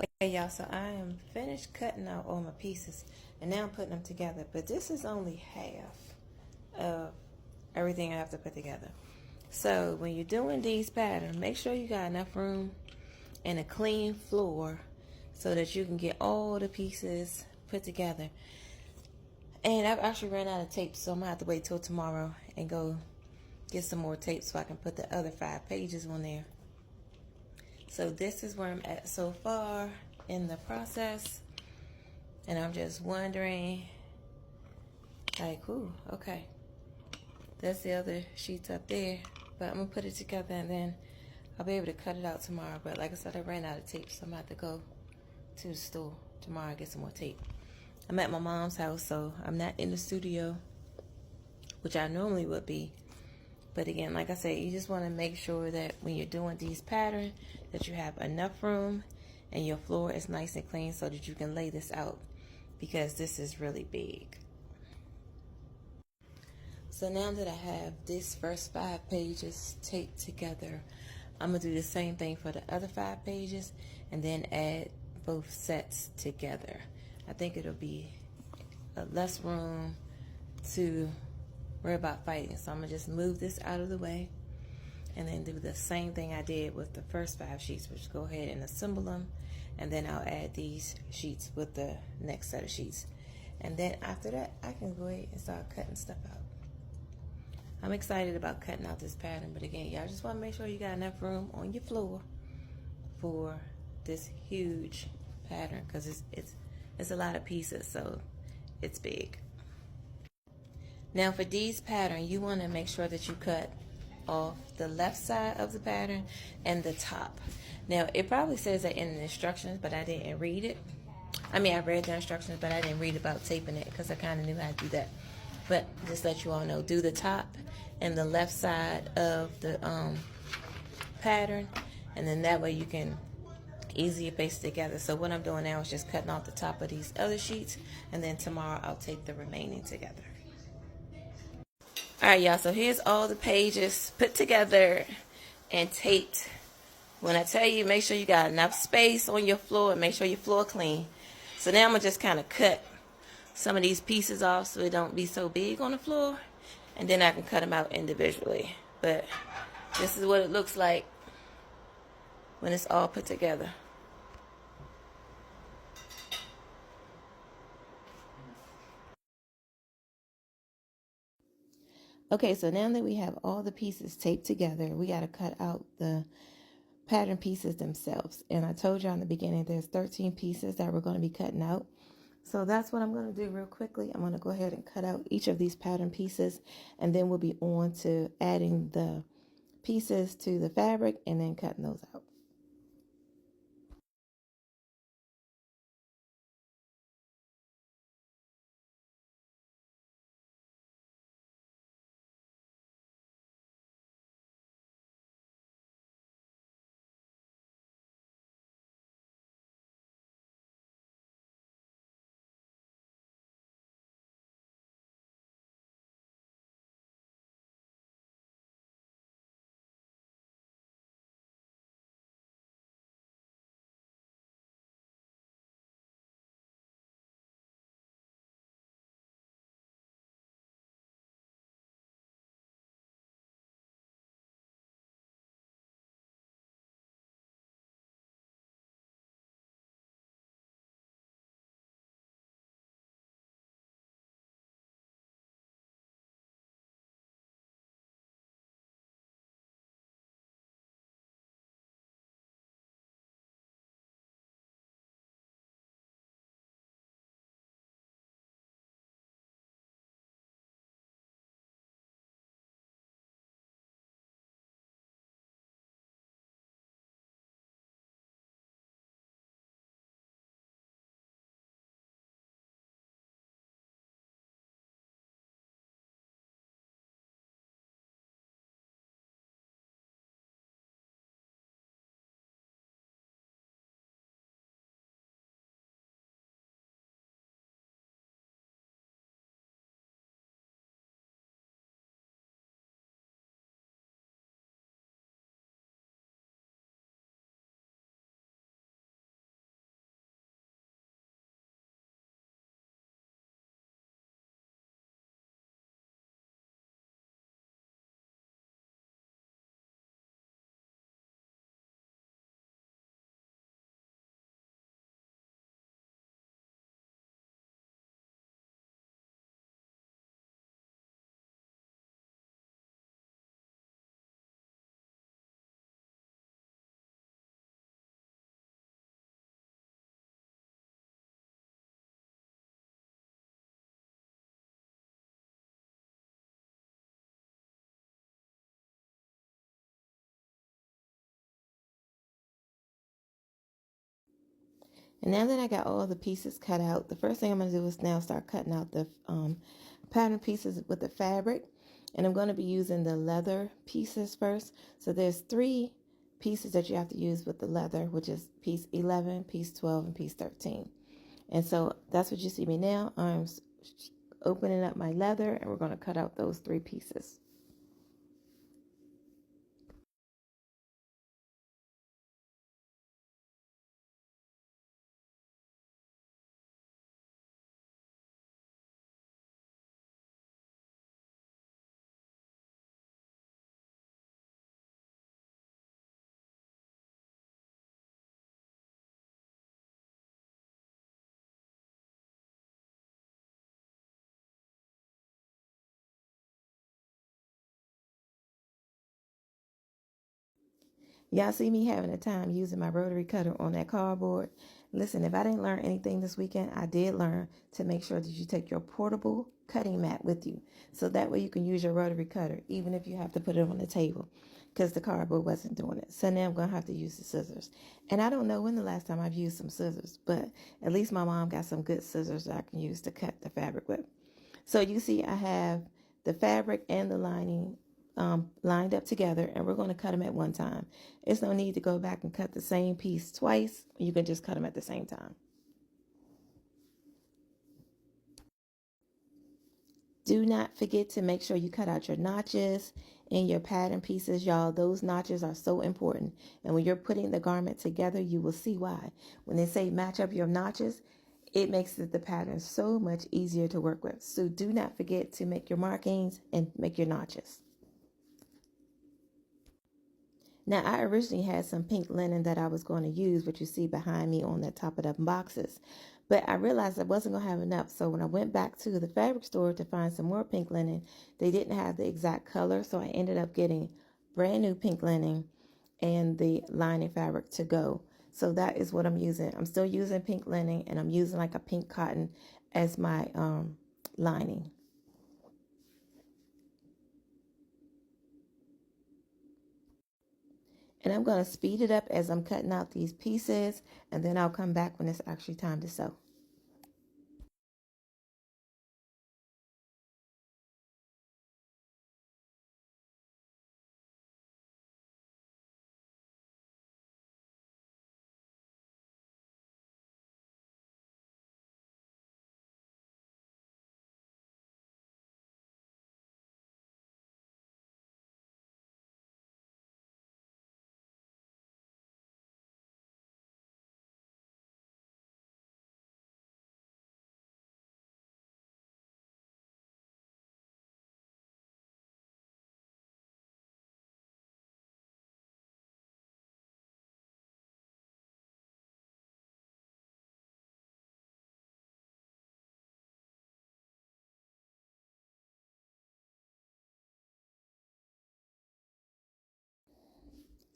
Okay, y'all, so I am finished cutting out all my pieces and now I'm putting them together, but this is only half of everything I have to put together. So when you're doing these patterns, make sure you got enough room and a clean floor so that you can get all the pieces put together. And I've actually ran out of tape, so I'm gonna have to wait till tomorrow and go get some more tape so I can put the other 5 pages on there. So this is where I'm at so far in the process. And I'm just wondering, like, ooh, okay. That's the other sheets up there. But I'm gonna put it together and then I'll be able to cut it out tomorrow. But like I said, I ran out of tape, so I'm gonna have to go to the store tomorrow and get some more tape. I'm at my mom's house, so I'm not in the studio, which I normally would be. But again, like I said, you just want to make sure that when you're doing these patterns, that you have enough room and your floor is nice and clean so that you can lay this out, because this is really big. So now that I have these first 5 pages taped together, I'm going to do the same thing for the other 5 pages and then add both sets together. I think it'll be less room to worry about fighting. So I'm going to just move this out of the way and then do the same thing I did with the first 5 sheets, which go ahead and assemble them, and then I'll add these sheets with the next set of sheets. And then after that, I can go ahead and start cutting stuff out. I'm excited about cutting out this pattern, but again, y'all just want to make sure you got enough room on your floor for this huge pattern, because it's a lot of pieces, so it's big. Now for these patterns, you want to make sure that you cut off the left side of the pattern and the top. Now it probably says that in the instructions, but I didn't read it. I mean, I read the instructions, but I didn't read about taping it because I kind of knew how to do that. But just let you all know, do the top and the left side of the pattern, and then that way you can easier paste it together. So what I'm doing now is just cutting off the top of these other sheets, and then tomorrow I'll tape the remaining together. All right, y'all, so here's all the pages put together and taped. When I tell you, make sure you got enough space on your floor and make sure your floor clean. So now I'm going to just kind of cut some of these pieces off so it don't be so big on the floor, and then I can cut them out individually. But this is what it looks like when it's all put together. Okay, so now that we have all the pieces taped together, we got to cut out the pattern pieces themselves. And I told you in the beginning, there's 13 pieces that we're going to be cutting out. So that's what I'm going to do real quickly. I'm going to go ahead and cut out each of these pattern pieces, and then we'll be on to adding the pieces to the fabric and then cutting those out. And now that I got all the pieces cut out, the first thing I'm going to do is now start cutting out the pattern pieces with the fabric. And I'm going to be using the leather pieces first. So there's 3 pieces that you have to use with the leather, which is piece 11, piece 12, and piece 13. And so that's what you see me now. I'm opening up my leather, and we're going to cut out those 3 pieces. Y'all see me having a time using my rotary cutter on that cardboard. Listen, if I didn't learn anything this weekend, I did learn to make sure that you take your portable cutting mat with you. So that way you can use your rotary cutter, even if you have to put it on the table, because the cardboard wasn't doing it. So now I'm going to have to use the scissors. And I don't know when the last time I've used some scissors, but at least my mom got some good scissors that I can use to cut the fabric with. So you see I have the fabric and the lining lined up together, and we're going to cut them at one time. It's no need to go back and cut the same piece twice. You can just cut them at the same time. Do not forget to make sure you cut out your notches in your pattern pieces, y'all. Those notches are so important. And when you're putting the garment together, you will see why. When they say match up your notches, it makes the pattern so much easier to work with. So do not forget to make your markings and make your notches. Now, I originally had some pink linen that I was going to use, what you see behind me on the top of the boxes. But I realized I wasn't going to have enough. So when I went back to the fabric store to find some more pink linen, they didn't have the exact color. So I ended up getting brand new pink linen and the lining fabric to go. So that is what I'm using. I'm still using pink linen, and I'm using like a pink cotton as my lining. And I'm going to speed it up as I'm cutting out these pieces, and then I'll come back when it's actually time to sew.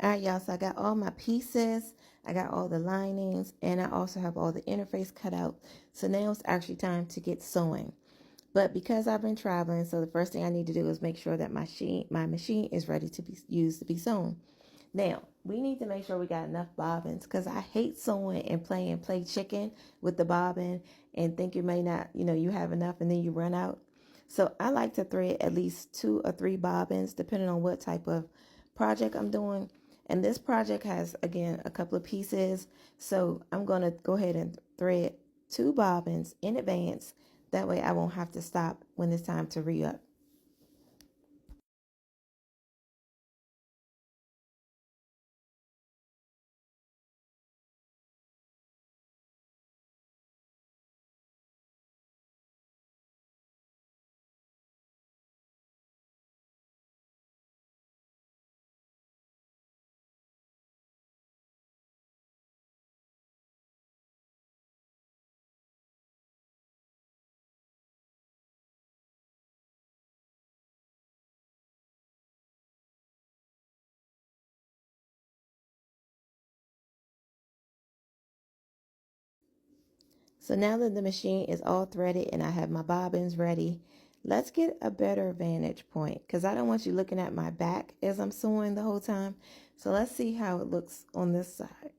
All right, y'all, so I got all my pieces, I got all the linings, and I also have all the interface cut out. So now it's actually time to get sewing. But because I've been traveling, so the first thing I need to do is make sure that my machine is ready to be used to be sewn. Now, we need to make sure we got enough bobbins, because I hate sewing and playing play chicken with the bobbin and think you may not, you have enough and then you run out. So I like to thread at least 2 or 3 bobbins, depending on what type of project I'm doing. And this project has, again, a couple of pieces. So I'm going to go ahead and thread 2 bobbins in advance. That way I won't have to stop when it's time to re-up. So now that the machine is all threaded and I have my bobbins ready, let's get a better vantage point, because I don't want you looking at my back as I'm sewing the whole time. So let's see how it looks on this side.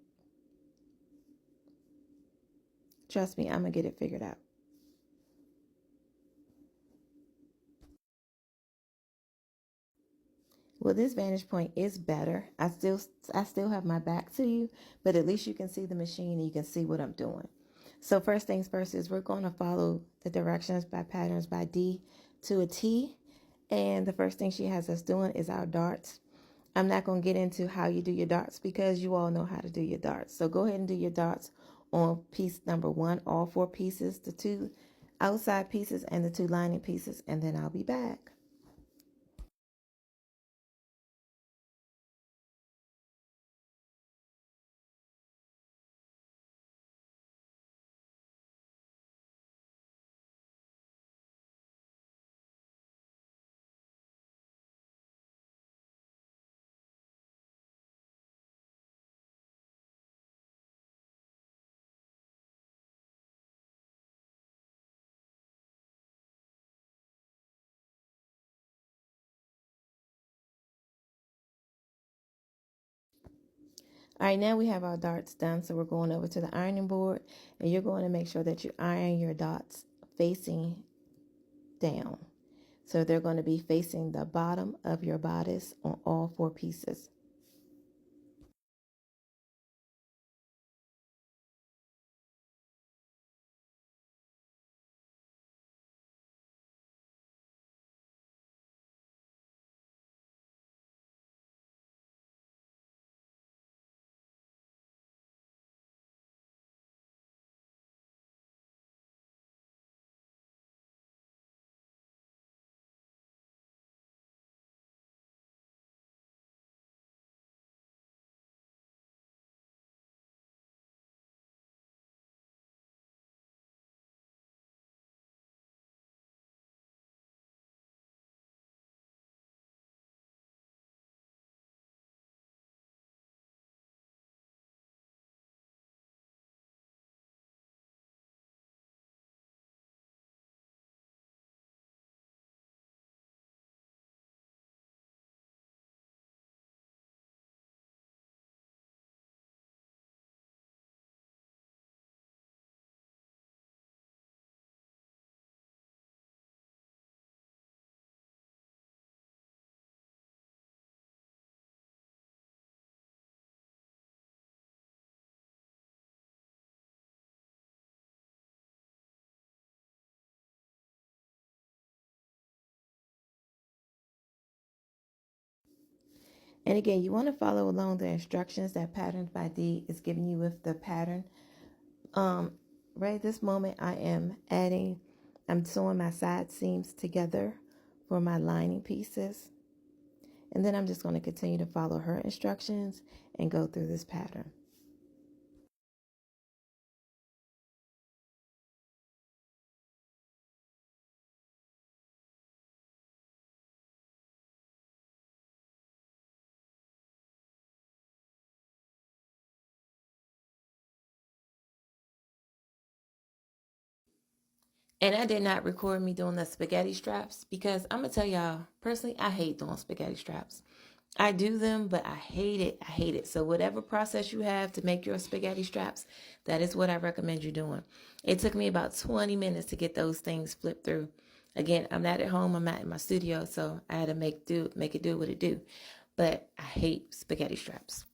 Trust me, I'm going to get it figured out. Well, this vantage point is better. I still have my back to you, but at least you can see the machine and you can see what I'm doing. So first things first is we're going to follow the directions by Patterns by D to a T. And the first thing she has us doing is our darts. I'm not going to get into how you do your darts because you all know how to do your darts. So go ahead and do your darts on piece number 1, all 4 pieces, the 2 outside pieces and the 2 lining pieces, and then I'll be back. All right, now we have our darts done. So we're going over to the ironing board, and you're going to make sure that you iron your dots facing down. So they're going to be facing the bottom of your bodice on all 4 pieces. And again, you want to follow along the instructions that Patterns by D is giving you with the pattern. Right this moment, I'm sewing my side seams together for my lining pieces. And then I'm just going to continue to follow her instructions and go through this pattern. And I did not record me doing the spaghetti straps because I'm going to tell y'all, personally, I hate doing spaghetti straps. I do them, but I hate it. I hate it. So whatever process you have to make your spaghetti straps, that is what I recommend you doing. It took me about 20 minutes to get those things flipped through. Again, I'm not at home. I'm not in my studio, so I had to make it do what it do. But I hate spaghetti straps.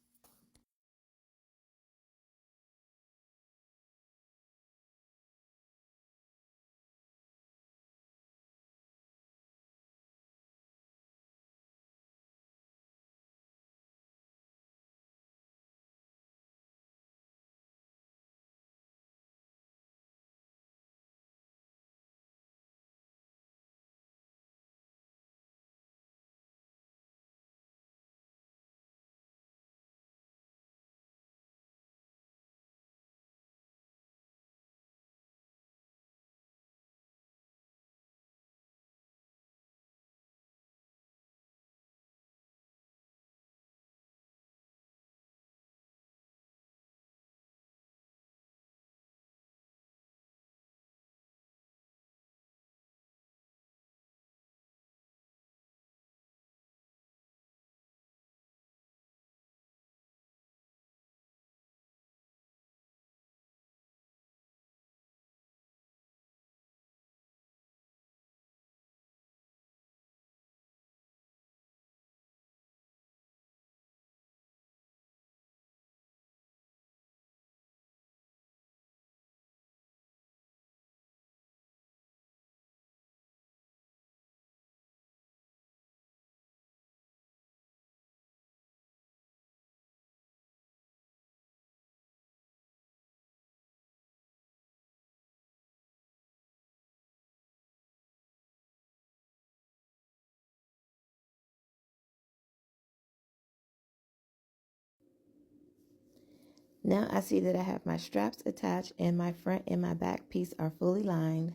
Now I see that I have my straps attached and my front and my back piece are fully lined,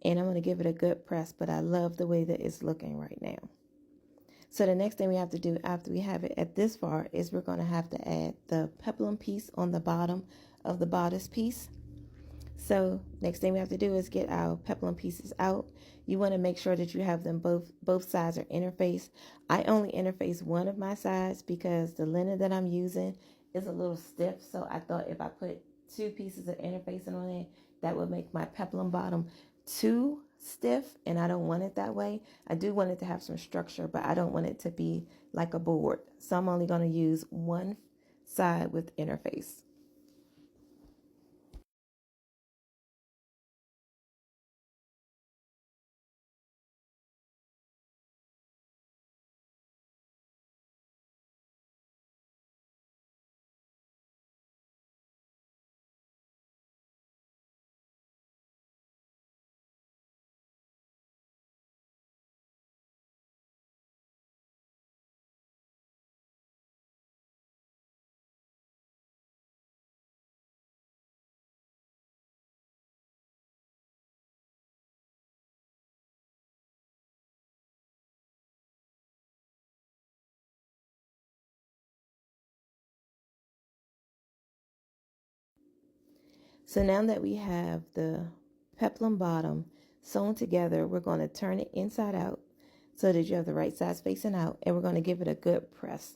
and I'm going to give it a good press, but I love the way that it's looking right now. So the next thing we have to do after we have it at this far is we're going to have to add the peplum piece on the bottom of the bodice piece. So next thing we have to do is get our peplum pieces out. You want to make sure that you have them both sides are interfaced. I only interface one of my sides because the linen that I'm using is a little stiff. So I thought if I put two pieces of interfacing on it, that would make my peplum bottom too stiff, and I don't want it that way. I do want it to have some structure, but I don't want it to be like a board. So I'm only going to use one side with interface. So now that we have the peplum bottom sewn together, we're going to turn it inside out so that you have the right sides facing out, and we're going to give it a good press.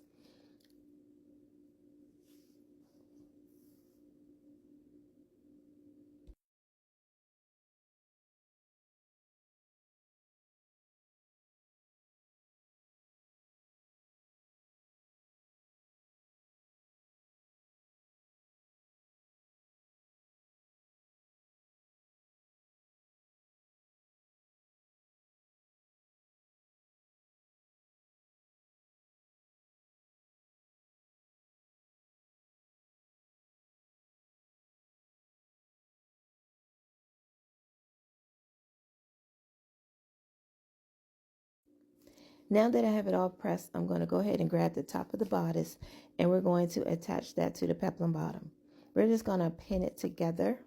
Now that I have it all pressed, I'm going to go ahead and grab the top of the bodice, and we're going to attach that to the peplum bottom. We're just going to pin it together.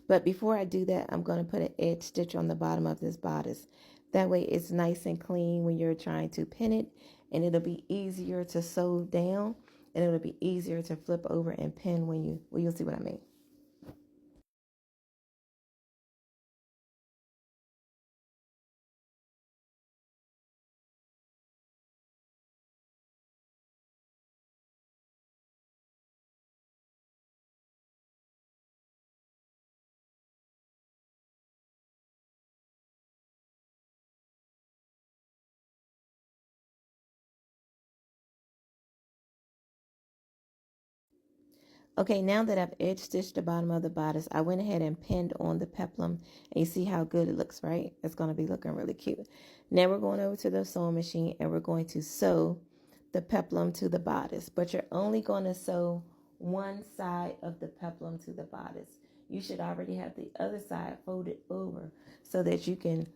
But before I do that, I'm going to put an edge stitch on the bottom of this bodice. That way it's nice and clean when you're trying to pin it, and it'll be easier to sew down, and it'll be easier to flip over and pin when you'll see what I mean. Okay, now that I've edge stitched the bottom of the bodice, I went ahead and pinned on the peplum, and you see how good it looks, right? It's going to be looking really cute. Now we're going over to the sewing machine, and we're going to sew the peplum to the bodice, but you're only going to sew one side of the peplum to the bodice. You should already have the other side folded over so that you can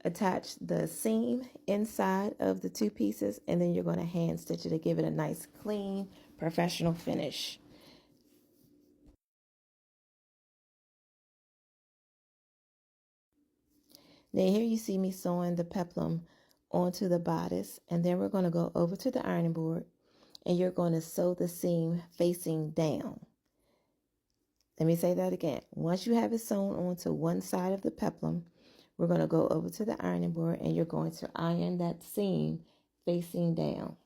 attach the seam inside of the two pieces, and then you're going to hand stitch it to give it a nice, clean, professional finish. Now here you see me sewing the peplum onto the bodice, and then we're going to go over to the ironing board, and you're going to sew the seam facing down. Let me say that again. Once you have it sewn onto one side of the peplum, we're going to go over to the ironing board, and you're going to iron that seam facing down.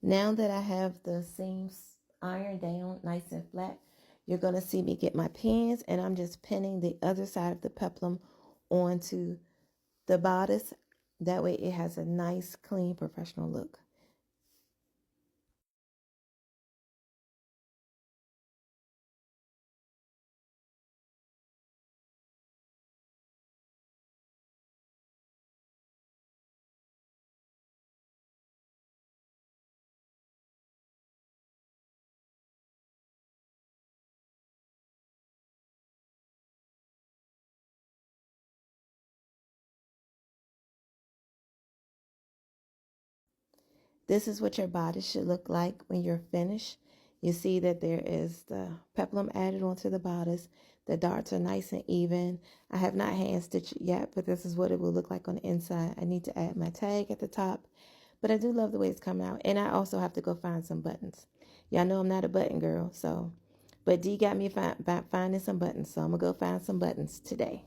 Now that I have the seams ironed down nice and flat, you're going to see me get my pins, and I'm just pinning the other side of the peplum onto the bodice. That way it has a nice, clean, professional look. This is what your bodice should look like when you're finished. You see that there is the peplum added onto the bodice. The darts are nice and even. I have not hand stitched it yet, but this is what it will look like on the inside. I need to add my tag at the top, but I do love the way it's coming out. And I also have to go find some buttons. Y'all know I'm not a button girl, but Dee got me finding some buttons, so I'm going to go find some buttons today.